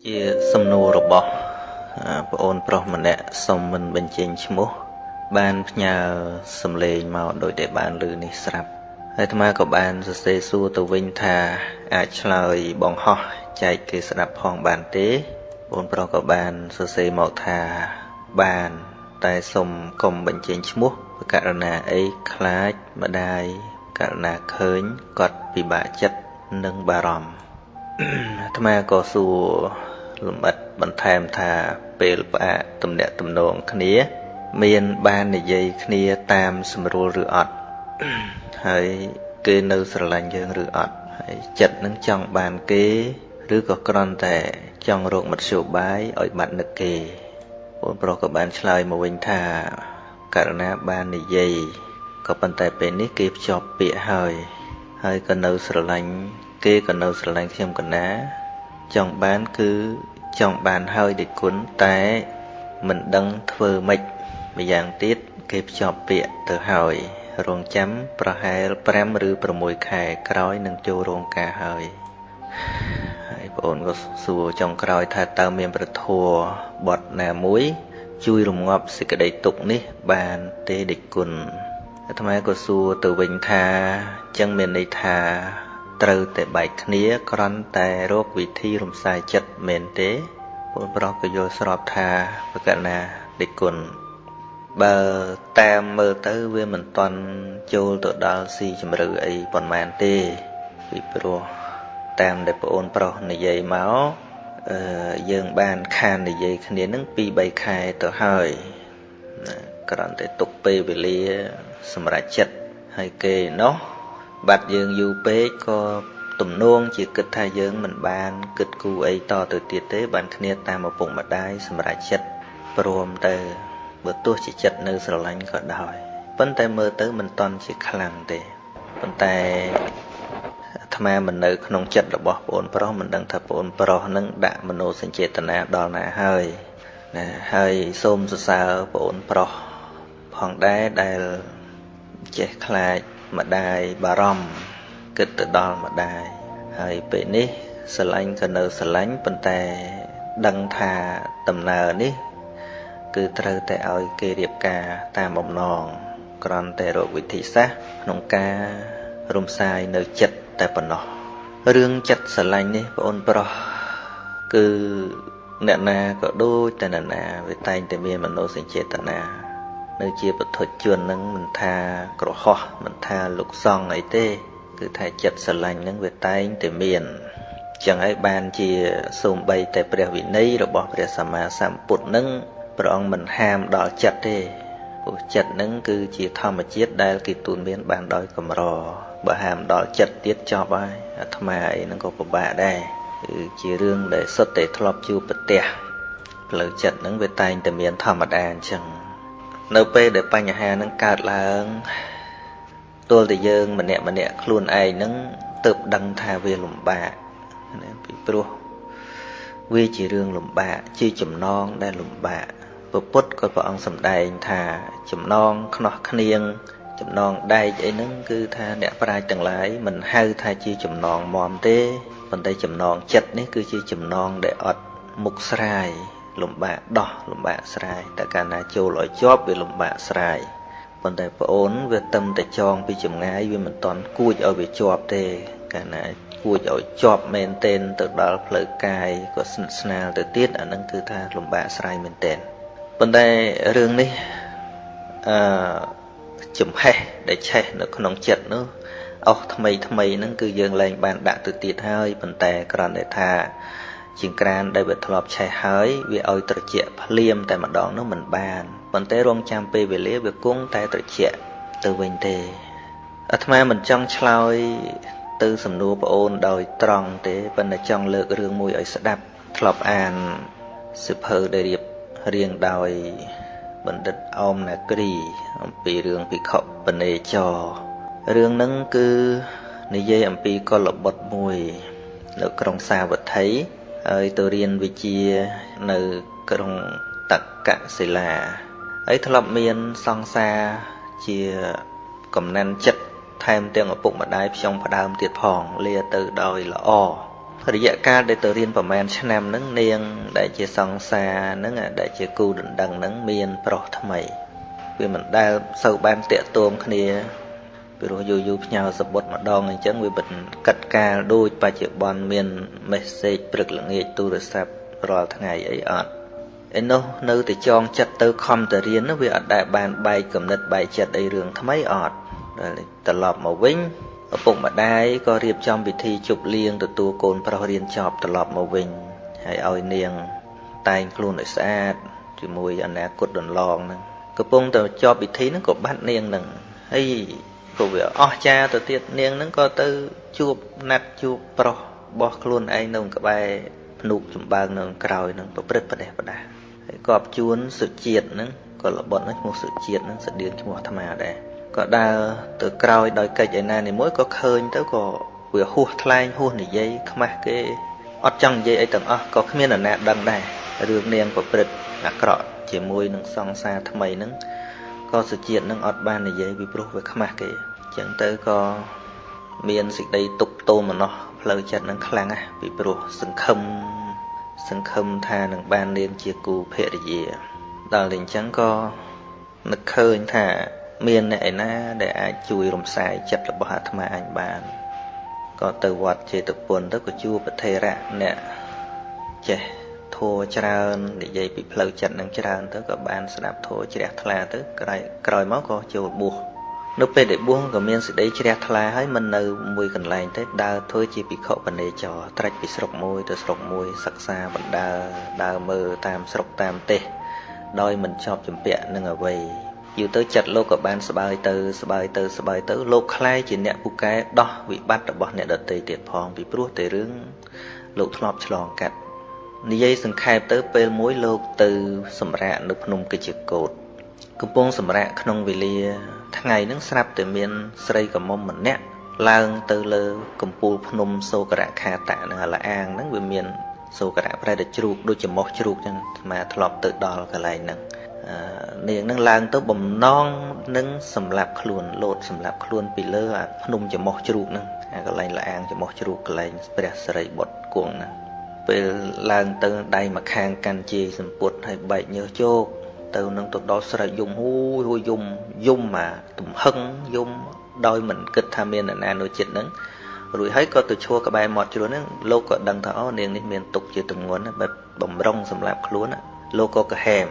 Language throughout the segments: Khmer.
ជាសំណួររបស់ប្អូនប្រុសម្នាក់សុំមិនបញ្ចេញឈ្មោះបានផ្ញើសំឡេងមកដោយតែបានឮនេះស្រាប់ហើយអាត្មាក៏បានសរសេរសួរទៅវិញថាអាចឆ្លើយបង្ហោះចែកគេស្ដាប់ផងបានទេប្អូនប្រុសក៏បានសរសេរមកថាបានតែសុំកុំបញ្ចេញឈ្មោះករណីអីខ្លាចម្ដាយករណីឃើញគាត់ពិបាកចិត្តនិងបារម្ភអាត្មាក៏សួរលម្អិតបន្ថែមថាពេលផ្អាកទំនាក់ទំនងគ្នាមានបាននិយាយគ្នាតាមស្រួលឬអត់ហើយគេនៅស្រឡាញ់យើងឬអត់ហើយចិត្តនឹងចង់បានគេឬក៏គ្រាន់តែចង់រកមធ្យោបាយឲ្យបាត់នឹកគេបងប្រុសក៏បានឆ្លើយមកវិញថាករណីបាននិយាយក៏ប៉ុន្តែពេលនេះគេភ្ជាប់ពាក្យហើយក៏នៅស្រឡាញ់គេក៏នៅស្រឡាញ់ខ្ញុំកណាចង់បានគឺចង់បានហើយដូចគុណតែមិនដឹងធ្វើម៉េចម្យ៉ាងទៀតគេភ្ជាប់ពាក្យទៅហើយរងចាំប្រហែល5ឬ6ខែក្រោយនឹងចូលរោងការហើយប្អូនក៏សួរចុងក្រោយថាតើមានប្រធัวបទណាមួយជួយរងាប់សេចក្តីទុក្ខនេះបានទេដូចគុណអាត្មាក៏សួរទៅវិញថាចឹងមានន័យថាត្រូវតែបែកគ្នាគ្រាន់តែរកវិធីរំសាយចិត្តមែនទេពលប្រុសក៏យល់ស្របថាប្រកាសណាដេចគុណបើតាមមើលទៅវាមិនទាន់ចូលទៅដល់ស៊ីជម្រៅអីប៉ុន្មានទេពីព្រោះតាមដែលប្អូនប្រុសនិយាយមកយើងបានខាននិយាយគ្នានឹង 2-3 ខែទៅហើយគ្រាន់តែទុកពេលវេលាសម្រាប់ចិត្តហើយគេនោះបាត់យើងយូរពេកក៏ទំនងជាគិតថាយើងមិនបានគិតគូរអីតទៅទៀតទេបានគ្នាតាមឪពុកម្ដាយសម្រាប់ចិត្តព្រមទៅបើទោះជាចិត្តនៅស្រឡាញ់ក៏ដោយប៉ុន្តែមើលទៅមិនតន់ជាខ្លាំងទេប៉ុន្តែអាត្មាមិននៅក្នុងចិត្តរបស់ប្អូនប្រុសមិនដឹងថាប្អូនប្រុសនឹងដាក់មនោសញ្ចេតនាដល់ណាហើយណាហើយសូមសរសើរប្អូនប្រុសផងដែរដែលចេះខ្លាចម្ដាយបារម្ភគិតទៅដល់ម្ដាយហើយពេលនេះស្រឡាញ់ក៏នៅស្រឡាញ់ប៉ុន្តែដឹងថាដំណើរនេះគឺត្រូវតែឲ្យគេរៀបការតាមបំណងគ្រាន់តែរកវិធីសាស្ត្រក្នុងការរំសាយនៅចិត្តតែប៉ុណ្ណោះរឿងចិត្តស្រឡាញ់នេះបងអូនប្រុសគឺអ្នកណាក៏ដូចតែអ្នកណាវាតែងតែមានមនោសញ្ចេតនានៅជាពុទ្ធជននឹងមិនថាក្រហោះមិនថាលោកសង្ឃអីទេគឺថាចិត្តស្រឡាញ់នឹងវាតែងតែមានចឹងហើយបានជាសូម្បីតែព្រះវិន័យរបស់ព្រះសម្មាសម្ពុទ្ធនឹងព្រះអង្គមិនហាមដល់ចិត្តទេព្រោះចិត្តនឹងគឺជាធម្មជាតិដែលគេទូនមានបានដោយកម្របើហាមដល់ចិត្តទៀតចប់ហើយអាត្មាអីនឹងក៏ពិបាកដែរគឺជារឿងដែលសុទ្ធតែធ្លាប់ជួបប្រទះផ្លូវចិត្តនឹងវាតែងតែមានធម្មតាអញ្ចឹងនៅពេលដែលបញ្ហានឹងកើតឡើងទល់តែយើងម្នាក់ខ្លួនឯងនឹងទើបដឹងថាវាលំបាកណាពីព្រោះវាជារឿងលំបាកជាចំណងដែលលំបាកពុទ្ធក៏ព្រះអង្គសម្ដែងថាចំណងខ្នោះខ្នៀងចំណងដែកអីហ្នឹងគឺថាអ្នកប្រាជ្ញទាំងឡាយមិនហៅថាជាចំណងមមទេប៉ុន្តែចំណងចិត្តនេះគឺជាចំណងដែលអត់មុខស្រាយលំបាកដោះលំបាកស្រាយតែកាលណាចូលឲ្យជាប់វាលំបាកស្រាយប៉ុន្តែប្អូនវាទឹមតែចងពីចម្ងាយវាមិនតន់គួចឲ្យវាជាប់ទេកាលណាគួចឲ្យជាប់មែនទែនទៅដល់ផ្លូវកាយក៏ស្និទ្ធស្នាលទៅទៀតអានឹងគឺថាលំបាកស្រាយមែនទែនប៉ុន្តែរឿងនេះចំហេះដែលឆេះនៅក្នុងចិត្តនោះអស់ថ្មីហ្នឹងគឺយើងលែងបានដាក់ទៅទៀតហើយប៉ុន្តែគ្រាន់តែថាជាងក្រានដែលវាធ្លាប់ឆេះហើយវាឲ្យត្រជាក់ភ្លាមតែម្ដងនោះមិនបានប៉ុន្តែរងចាំពេលវេលាវាគង់តែត្រជាក់ទៅវិញទេអាត្មាមិនចង់ឆ្លើយទៅសំណួរប្អូនដោយត្រង់ទេប៉ុន្តែចង់លើករឿងមួយឲ្យស្ដាប់ធ្លាប់អានសិភៅដែលរៀបរៀងដោយបណ្ឌិតអមនាគ្រីអំពីរឿងភិក្ខុបនេចររឿងហ្នឹងគឺនិយាយអំពីកុលបុត្រមួយនៅក្រុងសាវត្ថីហើយទៅរៀនវិជ្ជានៅក្រុងតក្កសិលាហើយធ្លាប់មានសង្សារជាកំណាន់ចិត្តថែមទាំងឪពុកម្ដាយផ្ចង់ផ្ដើមទៀតផងលាទៅដោយល្អ រយៈកាលដែលទៅរៀនប្រមាណឆ្នាំហ្នឹងនាងដែលជាសង្សារហ្នឹងដែលជាគូដណ្ដឹងហ្នឹងមានប្រុសថ្មីវាមិនដែលសូវបានតាក់ទងគ្នាពីព្រោះយូរផ្ញើសបុតម្ដងអញ្ចឹងវាមិនកាត់កាលដូចបច្ចុប្បន្នមាន message ព្រឹកល្ងាចទូរស័ព្ទរាល់ថ្ងៃអីអត់ឯនោះនៅតែចងចិត្តទៅខំទៅរៀននោះវាអត់ដែលបានបែកគំនិតបែកចិត្តអីរឿងថ្មីអត់ត្រឡប់មកវិញឪពុកម្ដាយក៏រៀបចំពិធីជប់លៀងទទួលកូនប្រុសរៀនចប់ត្រឡប់មកវិញហើយឲ្យនាងតែងខ្លួនឲ្យស្អាតជាមួយអនាគតដន្លងហ្នឹងកំពុងតែជាប់ពិធីហ្នឹងក៏បាត់នាងហ្នឹងហើយក៏វាអស់ចាទៅទៀតនាងហ្នឹងក៏ទៅជួបណាត់ជួបប្រុសរបស់ខ្លួនឯងនៅក្បែរភ្នូកចម្បើងនៅក្រោយហ្នឹងប្រព្រឹត្តប្រទេសប្រដាហើយក៏ជួនសុជាតិហ្នឹងក៏ល្បត់ហ្នឹងឈ្មោះសុជាតិហ្នឹងស្តៀងឈ្មោះអាត្មាដែរក៏ដើរទៅក្រោយដោយកិច្ចឯណានីមួយក៏ឃើញទៅក៏វាហួសថ្លែងហួសនិយាយខ្មាស់គេអត់ចង់និយាយអីទាំងអស់ក៏គ្មានអ្នកណាដឹងដែររឿងនាងប្រព្រឹត្តអាក្រក់ជាមួយនឹងសង្សារថ្មីហ្នឹងក៏សុជាតិនឹងអត់បាននិយាយពីព្រោះវាខ្មាស់គេអញ្ចឹងទៅក៏មានសេចក្តីទុក្ខទោមនស្សផ្លូវចិត្តនឹងខ្លាំងណាស់ពីព្រោះសង្ឃឹមថានឹងបាននាងជាគូភរិយាដល់តែអញ្ចឹងក៏នឹកឃើញថាមានអ្នកឯណាដែលអាចជួយរំសាយចិត្តរបស់អាត្មាអញបានក៏ទៅវត្តចេតពុនទៅក៏ជួបប្រធេរៈអ្នកចេះធัวច្រើននិយាយពីផ្លូវចិត្តនឹងច្រើនទៅក៏បានស្ដាប់ធัวជ្រះថ្លាទៅក្រោយមកក៏ចូលបួសនៅពេលដែលបួសក៏មានសេចក្តីជ្រះថ្លាហើយមិននៅមួយកន្លែងទេដើរធ្វើជាភិក្ខុបនេចរត្រាច់ពីស្រុកមួយទៅស្រុកមួយសិក្សាបណ្ដើរដើរមើលតាមស្រុកតាមប្រទេសដោយមិនជាប់ជំពាក់នឹងអ្វីយូរទៅចិត្តលោកក៏បានស្បើយទៅលោកខ្លាយជាអ្នកពូកែដោះវិបត្តិរបស់អ្នកដទៃទៀតផងពីព្រោះតែរឿងលោកធ្លាប់ឆ្លងកាត់និយាយសង្ខេបទៅពេលមួយលោកទៅសម្រាកនៅភ្នំកិច្ចកោតកំពុងសម្រាកក្នុងវេលាថ្ងៃហ្នឹងស្រាប់តែមានស្រីកមុំម្នាក់ឡើងទៅលើកំពូលភ្នំសូករៈខាតៈហ្នឹងអាអាងហ្នឹងវាមានសូករៈប្រែតែជ្រូកដូចចំោះជ្រូកចឹងអាត្មាធ្លាប់ទៅដល់កន្លែងហ្នឹងនាងនឹងឡើងទៅបំណងនឹងសម្លាប់ខ្លួនលោតសម្លាប់ខ្លួនពីលើអាភ្នំចំោះជ្រូកហ្នឹងអាកន្លែងលាអាងចំោះជ្រូកកន្លែងព្រះសិរីបុត្រគង់ហ្នឹងពេលឡើងទៅដៃម្ខាងកាន់ជាយសម្ពុតហើយបែកញើសជោកទៅនឹងទៅដល់ស្រែកយំហូយយំអាទំហឹងយំដោយមិនគិតថាមានអ្នកណានៅចិត្តហ្នឹងរួចហើយក៏ទៅឈួរក្បែរមាត់ជ្រួនហ្នឹងលោកក៏ដឹងថាអូនាងនេះមានទុកជាទម្ងន់បែបបំរុងសម្រាប់ខ្លួនលោកក៏កាហែម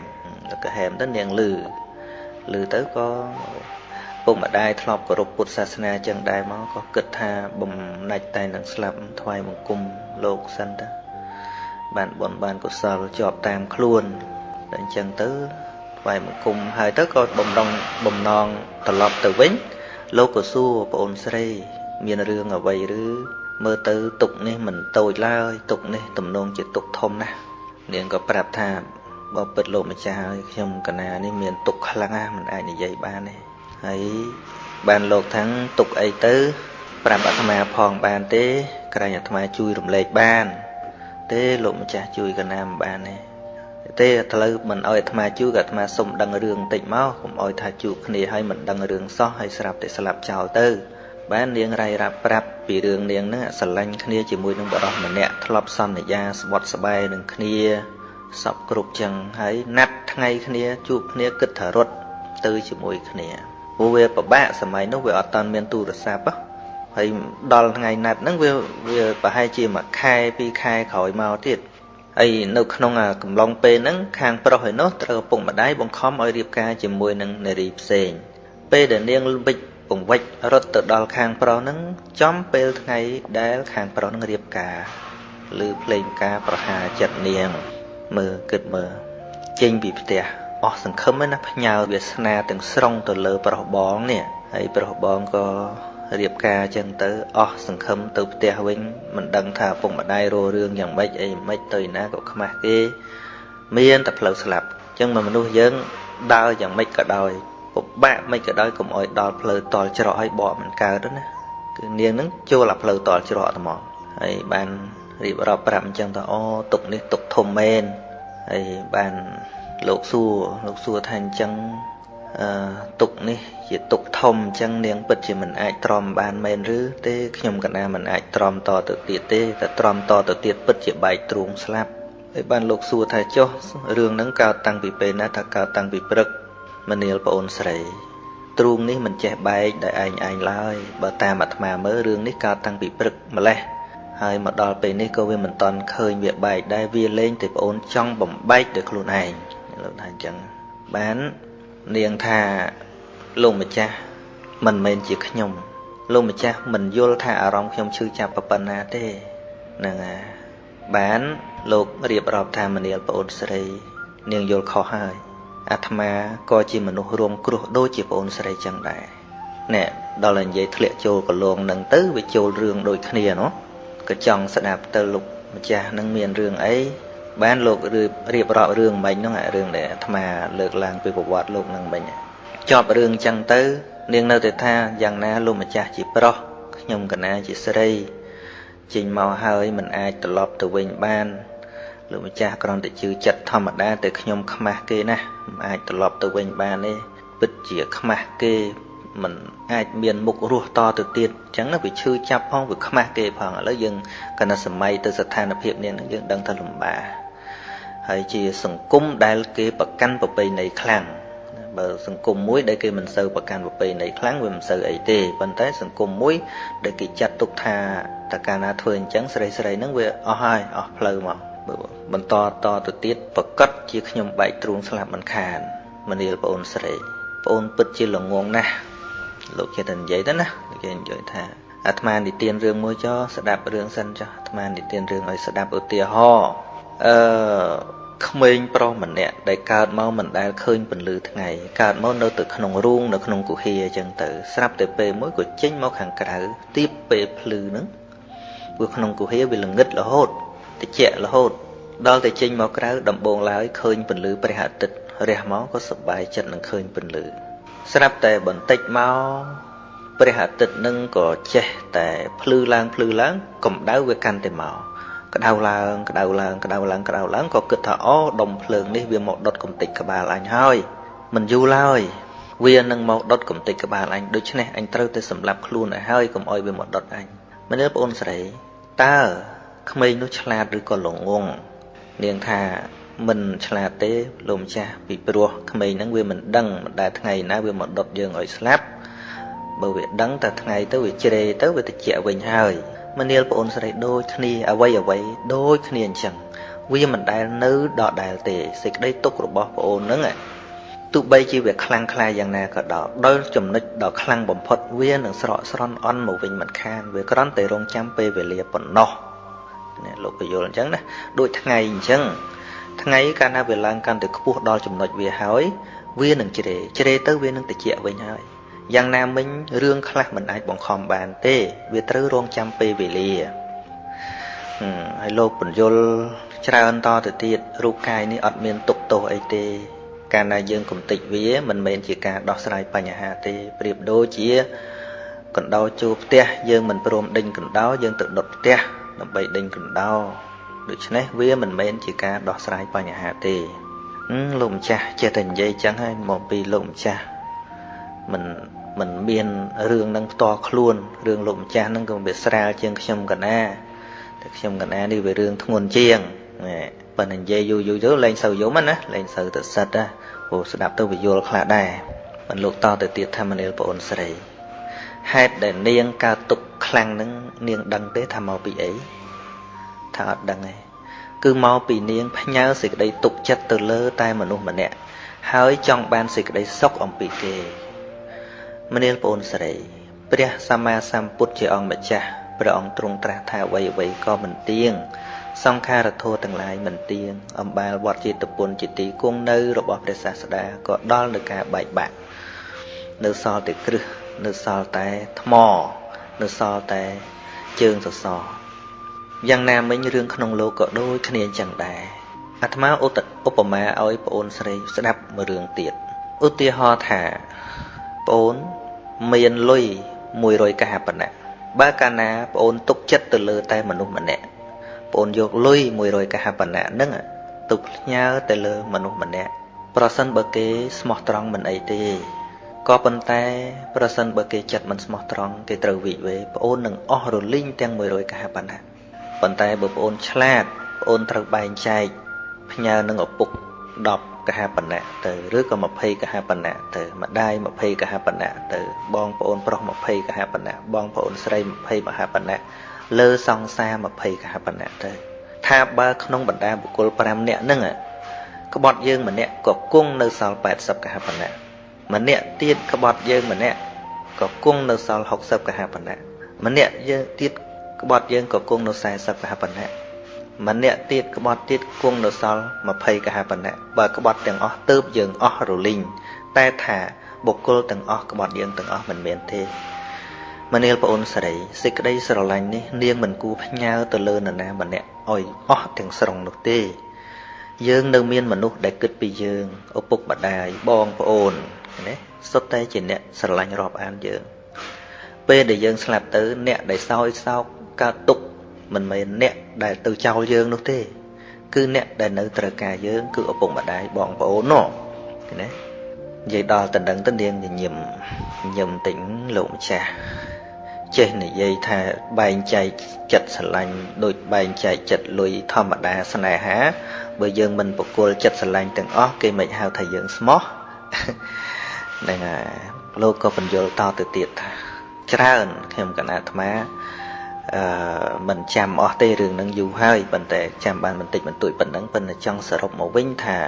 ទៅនាងលឺទៅក៏ពុកម្ដាយធ្លាប់គោរពពុទ្ធសាសនាចឹងដែរមកក៏គិតថាបំណាច់តែនឹងស្លាប់ថ្វាយបង្គំលោកសិនទៅបានបុណ្យបានកុសលជាប់តាមខ្លួនតែអញ្ចឹងទៅថ្វាយបង្គំហើយទៅក៏បំណងត្រឡប់ទៅវិញលោកក៏សួរប្អូនស្រីមានរឿងអ្វីឬមើលទៅទុកនេះមិនតូចឡើយទុកនេះទំនងជាទុកធំណាស់នាងក៏ប្រាប់ថាបើពិតលោកម្ចាស់ហើយខ្ញុំកណានេះមានទុកខ្លាំងណាស់មិនអាចនិយាយបានទេហើយបានលោកថាំងទុកអីទៅប្រាប់អាត្មាផងបានទេក្រែងអាត្មាជួយរំលែកបានទេលោកម្ចាស់ជួយកណាមិនបានទេឥឡូវមិនអោយអាត្មាជួយក៏អាត្មាសុំដឹងរឿងបន្តិចមកកុំអោយថាជួបគ្នាហើយមិនដឹងរឿងសោះហើយស្រាប់តែស្លាប់ចោលទៅបាននាងរាយរាប់ប្រាប់ពីរឿងនាងហ្នឹងស្រឡាញ់គ្នាជាមួយនឹងបរិសម្នាក់ធ្លាប់សន្យាស្បត់ស្បែកនឹងគ្នាសពគ្រប់ចឹងហើយណាត់ថ្ងៃគ្នាជួបគ្នាគិតថារត់ទៅជាមួយគ្នាព្រោះវាពិបាកសម័យនោះវាអត់តាន់មានទូរស័ព្ទហើយដល់ថ្ងៃណាត់ហ្នឹងវាប្រហែលជាមួយខែ2ខែក្រោយមកទៀតហើយនៅក្នុងកំឡុងពេលហ្នឹងខាងប្រុសឯនោះត្រូវឪពុកម្ដាយបង្ខំឲ្យរៀបការជាមួយនឹងនារីផ្សេងពេលដែលនាងវិច្ចពង្វិច្ចរត់ទៅដល់ខាងប្រុសហ្នឹងចំពេលថ្ងៃដែលខាងប្រុសហ្នឹងរៀបការឬភ្លេងការប្រហារចិត្តនាងគិតមើលចេញពីផ្ទះអស់សង្ឃឹមណាផ្ញើវាសនាទាំងស្រុងទៅលើប្រុសបងនេះហើយប្រុសបងក៏រៀបការចឹងទៅអស់សង្ឃឹមទៅផ្ទះវិញមិនដឹងថាពុកម្ដាយរស់រឿងយ៉ាងម៉េចអីមិនទៅណាក៏ខ្មាស់គេមានតែផ្លូវស្លាប់ចឹងមនុស្សយើងដើរយ៉ាងម៉េចក៏ដោយពិបាកមិនក៏ដោយកុំអោយដល់ផ្លូវតល់ច្រកឲ្យបកមិនកើតណាគឺនាងនឹងចូលអាផ្លូវតល់ច្រកតែមកហើយបានរៀបរាប់ប្រាប់អញ្ចឹងថាអូទុកនេះទុកធំមែនហើយបានលោកសួរថាអញ្ចឹង tục ní chỉ tục thông chẳng niềng bật chỉ mình ai tròn bàn men rứ tê nhom cả na mình ai tròn to tự tiệt tê ta tròn to tự tiệt bật chỉ bài truồng slapไอ้บ้านโลกสู้ไทยจ้อเรื่องนั้นกาวตังปีเป็นนะถ้ากาวตังปีปรึกมันเนียลปอนใส่ตรงนี้มันแจกใบได้ไอ้ลายบ่ตามอัตมาเมื่อเรื่องนี้กาวตังปีปรึกมาแล้วให้มาดอลไปนี่ก็เว้มันตอนเคยเบียดใบได้เวียเล่นแต่ปอนจ้องบ่มใบเด็กครูนายเราทานจังบ้านเนียงท่าลงมาจ้ามันเมนจีขยมลงมาจ้ามันโยลท่าอารมณ์ขยมชื่อจับปปนาเต้นั่งบ้านโลกเรียบรอบทางมันเนียลปอนสรีเนียงโยลข้อให้อาตมาก็จีมนุษย์รวมกรุโดจีปอนสรีจังได้เนี่ยดอลลันยัยทะเลโจก็ลงหนังตื้อไปโจเรื่องโดยเคลียเนาะก็จังสนับตลุกมาจ้านั่งเมียนเรื่องไอ้บ้านโลกเรียบรอบเรื่องใบน้องเรื่องเนี่ยอาตมาเลิกลางไปประวัติโลกนั่งใบเนี่ยชอบเรื่องจังตื้อเนียงเนอแต่ท่าอย่างน่าลมมาจ้าจีปรอยมกันนะจีสรีจิงเมาเฮยมันอายตลบตัวเวงบ้านหรือมันจ้ากรอนแต่ชื่อจัดธรรมดาแต่ขยมขมาเกนะมันอายตลบตัวเวงบ้านนี่ปิดเจียขมาเกมันอายเมียนมุกรัวต่อตัวเตียนจังนั้นไปชื่อจับห้องไปขมาเกพังแล้วยังกันสมัยตัวสถานเพียบเนี่ยยังดังถล่มบ่าให้จีสังกุมได้เกประกันประไปในครั้งบางสังคมมุ้ยได้เกี่ยมันเซอร์ประกันประไปในครั้งเว้มันเซอร์ไอเต้ปันท้ายสังคมมุ้ยได้เกี่ยจัดตุกทาตะการอาถวยจังใส่นั่งเวอให้เพลมามันต่อตัวติดประกัดจีขยมใบตรุงสลับมันขานมันเรียกปอนใส่ปอนปิดจีหลงงงนะโลกเขียนใหญ่ด้นะเขียนใหญ่ท่าอาตมาดิเตียนเรื่องมวยจ่อสดับเรื่องสั้นจ่ออาตมาดิเตียนเรื่องไอ้สดับอุเตียห่อขมิ้นโปรมันเนี่ยได้การเมามันได้เคยเป็นลือทั้งไงการเมาเนื้อตึกขนมรุ่งเนื้อขนมกุเฮียจังตือสลับแต่เปย์มวยกุเจ้งเมาขังกระดาษตีเปย์พลือนึงบุขนมกุเฮียเป็นหลังเงิดละโหดแต่เจ๊ละโหดดอลแต่เจ้งเมากระดาษดำบงแล้วเคยเป็นลือประหารติดเรียเมาก็สบายจัดหนังเคยเป็นลือสลับแต่บนติดเมาประหารติดนึงก็เจ๊แต่พลือล้างกลมดาวเวกันแต่เมากระดาวล้างก็เกิดถ้าอ้อดมเพลิงนี่เวียนหมดดดกลมติดกระบาลอันห้อยมันอยู่เลยเวียนนึงหมดดดกลมติดกระบาลอันโดยเฉพาะอันเติร์แต่สำหรับครูนห้อยกลมอ้อยเวียนหมดดดอันมันเนื้อปนใส่ตาขมิ้นนุชลาดหรือก็หลงงงเนียงท่ามันฉลาดเต้ลมจ่าปีปลัวขมิ้นนั่งเวียนมันดังได้ทั้งไงนะเวียนหมดดดยังอ้อยสลับเบอร์เวียดังแต่ทั้งไงเต้เวียเจเรเต้เวียตะเจียเวียนห้อยมันเนียลปนใส่โดยขณีเอาไว้โดยขณีจังวิมันได้นื้อดอกได้เตะสิได้ตุกระบอกปนนั่งตุใบจีเวียคลังคลายอย่างนาก็ดอกโดยจมนึกดอกคลังบ่มพดเวียนหนึ่งสระสรอนอ่อนหมู่วิญมันคานเวียกร้อนเตะรงจำไปเวลียปนนอเนี่ยโลกประโยชน์จังนะโดยทั้งไงจังทั้งไงการเอาเวลาการตึกพวกดอกจมนึกเวียหอยเวียหนึ่งเจเรเตอร์เวียหนึ่งตะเจียเวียหอยอย่างนามิงเรื่องคลามันไอ้บ่งคอมบานเต้เวทร์รงจำไปเวลีให้โลกปัญญลชราอันต่อติดรูปกายนี้อดเมียนตกโตไอเตการนายยืงกลุ่มติดเวียมันเป็นจีการดอกสลายปัญญาเตเปรียบโดจีกันดาวจูบเตะยืงมันปรมดิ่งกันดาวยืงตึกดดเตะนำไปดิ่งกันดาวโดยเฉพาะเวียมันเป็นจีการดอกสลายปัญญาเตลมจ่าเจตันใหญ่จังให้มองปีลมจ่ามันเบียนเรื่องนั่งต่อคล้วนเรื่องลมจ่านั่งก็เป็นสระเชียงขยมกันนะแต่ขยมกันนะนี่เป็นเรื่องทั้งมวลเชียงเนี่ยปัญญาเยอยู่เยอะแรงเสาโยมันนะแรงเสาตัดสัตว์นะโอ้สนับตัวไปโยลคลาได้มันลูกต่อแต่เตียทำมันเอลปอนใส่ให้แต่เนียงกาตุกคลังนั้นเนียงดังเต้ทำเอาปีเอ๋ถ้าอัดดังไงคือเมาปีเนียงพญาสิกได้ตุกจัดตัวเลือใต้มนุษย์มันเนี่ยหายจังบานสิกได้ซอกอมปีเกมันเอลปอนใส่เปรียสมาสัมพุทธเจ้าองค์บัจจาพระองค์ตรงตรัสท่าไว้ก็มันเตียงสองข้าระโทตั้งหลายมันเตียงอมบาลวัดจิตปุนจิตติกุ้งเนื้อระบบพระศาสดาก็ดอลในการใบบักเนื้อซอแต่กรึเนื้อซอแต่ทมอเนื้อซอแต่เจิงสออย่างนาไม่เรื่องขนมโลก็โดยขณีจังได้อาตมาอุปมาเอาไอ้ปนสสดับมาเรื่องเตียดอุติหอถาปนเมียนลุยมวยรอยกาปนะบ้ากานาปนตุกจัดตัวเลือแต่มนุษย์มันเนี่ยปนโยกลุยมวยรอยกาปนะนั่งตุกเงาแต่เลือมนุษย์มันเนี่ยป ប្រសិនបើគេស្មោះត្រង់មិនអីទេក៏ប៉ុន្តែប្រសិនបើគេចិត្តមិនស្មោះត្រង់គេត្រូវវិវេប្អូននឹងអស់រលីងទាំង100កហបណៈប៉ុន្តែបើប្អូនឆ្លាតប្អូនត្រូវបែងចែកផ្ញើនឹងឪពុក10កហបណៈទៅឬក៏20កហបណៈទៅម្ដាយ20កហបណៈទៅបងប្អូនប្រុស20កហបណៈបងប្អូនស្រី20កហបណៈលើសង្សារ20កហបណៈទៅថាបើក្នុងបណ្ដាបុគ្គល5នាក់ហ្នឹងក្បត់យើងម្នាក់ក៏គង់នៅសល់80កហបណៈម្នាក់ទៀតក្បត់យើងម្នាក់ក៏គង់នៅសល់60កហបណៈម្នាក់យើងទៀតក្បត់យើងក៏គង់នៅ40កហបណៈម្នាក់ទៀតក្បត់ទៀតគង់នៅសល់20កហបណៈបើក្បត់ទាំងអស់ទើបយើងអស់រលីងតែថាបុគ្គលទាំងអស់ក្បត់យើងទាំងអស់មិនមែនទេមនាលប្អូនស្រីសេចក្តីស្រឡាញ់នេះនាងមិនគួរផ្ញើទៅលើនរណាម្នាក់ឲ្យអស់ទាំងស្រុងនោះទេយើងនៅមានមនុស្សដែលគិតពីយើងឪពុកម្ដាយបងប្អូនណាសុទ្ធតែជាអ្នកស្រឡាញ់រាប់អានយើងពេលដែលយើងស្លាប់ទៅអ្នកដែលសោយសោកកើតទុក្ខមិនមែនអ្នកដែលទៅចោលយើងនោះទេគឺអ្នកដែលនៅត្រូវការយើងគឺឪពុកម្ដាយបងប្អូននោះណានិយាយដល់តណ្ដឹងទៅនាងញញឹមតិចលោកម្ចាស់ចេះនិយាយថាបែងចែកចិត្តស្រឡាញ់ដូចបែងចែកចិត្តលុយធម្មតាស្នេហាបើយើងមិនបកុលចិត្តស្រឡាញ់ទាំងអស់គេមិនហៅថាយើងស្មោះហ្នឹងហើយលោកក៏បញ្យល់តទៅទៀតថាច្រើនខ្ញុំកណាអាត្មាមិនចាំអស់ទេរឿងហ្នឹងយូរហើយប៉ុន្តែចាំបានបន្តិចបន្តួចប៉ុណ្ណឹងប៉ុន្តែចង់សរុបមកវិញថា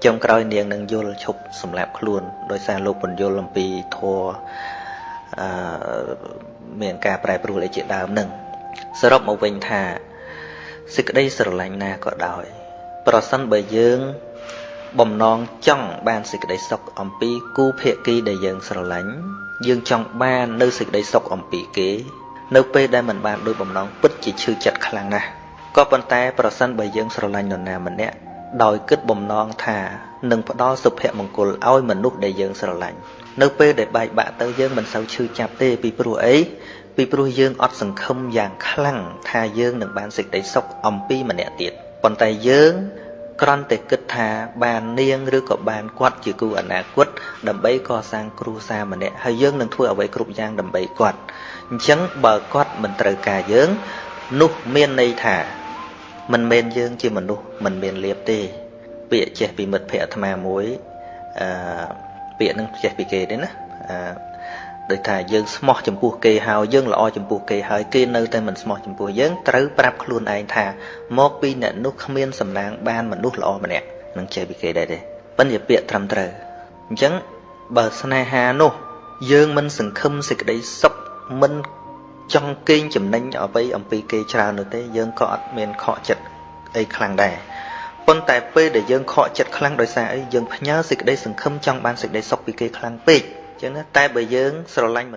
ចុងក្រោយនាងនឹងយល់ឈប់សម្លាប់ខ្លួនដោយសារលោកបញ្យល់អំពីធម៌មានការប្រែប្រួលអីជាដើមហ្នឹងសរុបមកវិញថាសេចក្តីស្រឡាញ់ណាក៏ដោយប្រសិនបើយើងបំណងចង់បានសេចក្តីសុខអំពីគូភាគីដែលយើងស្រឡាញ់យើងចង់បាននៅសេចក្តីសុខអំពីគេនៅពេលដែលមិនបានដោយបំណងពិតជាឈឺចិត្តខ្លាំងណាស់ក៏ប៉ុន្តែប្រសិនបើយើងស្រឡាញ់នរណាម្នាក់ដោយគិតបំណងថានឹងផ្ដល់សុភមង្គលឲ្យមនុស្សដែលយើងស្រឡាញ់នៅពេលដែលបែកបាក់ទៅយើងមិនសូវឈឺចាប់ទេពីព្រោះអីពីព្រោះយើងអត់សង្ឃឹមយ៉ាងខ្លាំងថាយើងនឹងបានសេចក្តីសុខអំពីម្នាក់ទៀតប៉ុន្តែយើងគ្រាន់តែគិតថាបាននាងឬក៏បានគាត់ជាគូអនាគតដើម្បីកសាងគ្រួសារម្នាក់ហើយយើងនឹងធ្វើអ្វីគ្រប់យ៉ាងដើម្បីគាត់អញ្ចឹងបើគាត់មិនត្រូវការយើងនោះមានន័យថាមិនមែនយើងជាមនុស្សមិនមានលៀបទេពាក្យចេះពីមិត្តភក្តិអាត្មាមួយពាក្យហ្នឹងចេះពីគេទេណាដូចថាយើងស្មោះចំពោះគេហើយយើងល្អចំពោះគេហើយគេនៅតែមិនស្មោះចំពោះយើងត្រូវប្រាប់ខ្លួនឯងថាមកពីអ្នកនោះគ្មានសំណាងបានមនុស្សល្អម្នាក់នឹងចេះពីគេដែរទេប៉ុន្តែពាក្យត្រឹមត្រូវអញ្ចឹងបើស្នេហានោះយើងមិនសង្ឃឹមសេចក្តីសុខមិនចង់កេងចំណេញអ្វីអំពីគេច្រើននោះទេយើងក៏អត់មានខកចិត្តអីខ្លាំងដែរប៉ុន្តែពេលដែលយើងខកចិត្តខ្លាំងដោយសារអីយើងផ្ញើសេចក្តីសង្ឃឹមចង់បានសេចក្តីសុខពីគេខ្លាំងពេកអញ្ចឹងណាតែបើយើងស្រឡាញ់